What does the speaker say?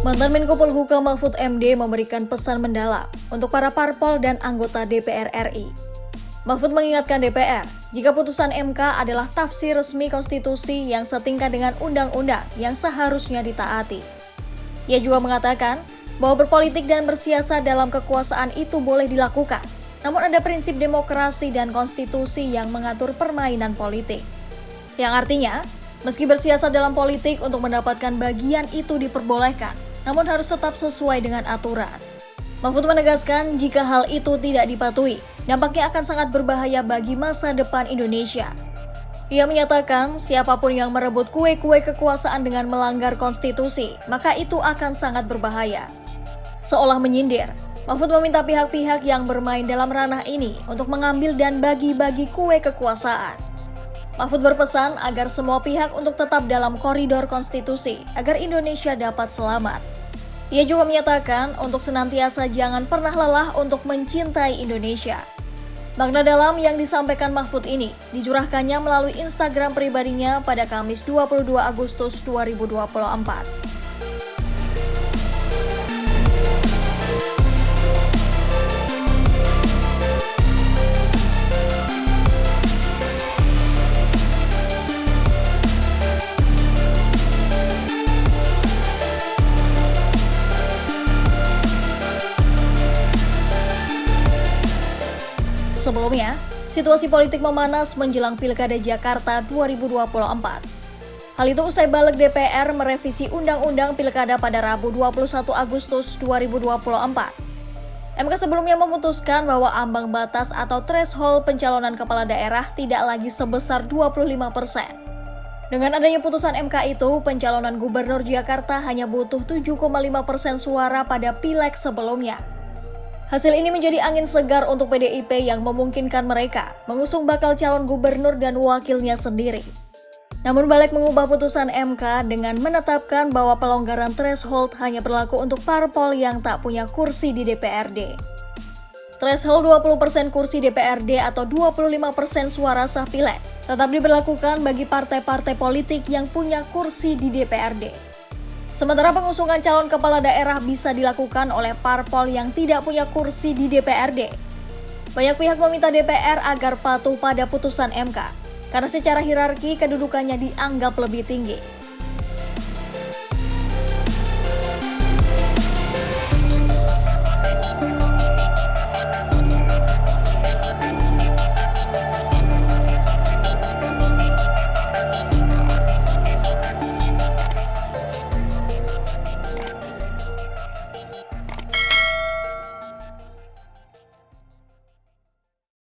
Mantan Menko Polhukam Mahfud MD memberikan pesan mendalam untuk para parpol dan anggota DPR RI. Mahfud mengingatkan DPR, jika putusan MK adalah tafsir resmi konstitusi yang setingkat dengan undang-undang yang seharusnya ditaati. Ia juga mengatakan bahwa berpolitik dan bersiasat dalam kekuasaan itu boleh dilakukan, namun ada prinsip demokrasi dan konstitusi yang mengatur permainan politik. Yang artinya, meski bersiasat dalam politik untuk mendapatkan bagian itu diperbolehkan, namun harus tetap sesuai dengan aturan. Mahfud menegaskan jika hal itu tidak dipatuhi, dampaknya akan sangat berbahaya bagi masa depan Indonesia. Ia menyatakan siapapun yang merebut kue-kue kekuasaan dengan melanggar konstitusi, maka itu akan sangat berbahaya. Seolah menyindir, Mahfud meminta pihak-pihak yang bermain dalam ranah ini untuk mengambil dan bagi-bagi kue kekuasaan. Mahfud berpesan agar semua pihak untuk tetap dalam koridor konstitusi agar Indonesia dapat selamat. Ia juga menyatakan untuk senantiasa jangan pernah lelah untuk mencintai Indonesia. Makna dalam yang disampaikan Mahfud ini dicurahkannya melalui Instagram pribadinya pada Kamis 22 Agustus 2024. Sebelumnya, situasi politik memanas menjelang Pilkada Jakarta 2024. Hal itu usai balik DPR merevisi Undang-Undang Pilkada pada Rabu 21 Agustus 2024. MK sebelumnya memutuskan bahwa ambang batas atau threshold pencalonan kepala daerah tidak lagi sebesar 25%. Dengan adanya putusan MK itu, pencalonan Gubernur Jakarta hanya butuh 7,5% suara pada Pileg sebelumnya. Hasil ini menjadi angin segar untuk PDIP yang memungkinkan mereka mengusung bakal calon gubernur dan wakilnya sendiri. Namun balik mengubah putusan MK dengan menetapkan bahwa pelonggaran threshold hanya berlaku untuk parpol yang tak punya kursi di DPRD. Threshold 20% kursi DPRD atau 25% suara sah pileg tetap diberlakukan bagi partai-partai politik yang punya kursi di DPRD. Sementara pengusungan calon kepala daerah bisa dilakukan oleh parpol yang tidak punya kursi di DPRD. Banyak pihak meminta DPR agar patuh pada putusan MK, karena secara hierarki kedudukannya dianggap lebih tinggi.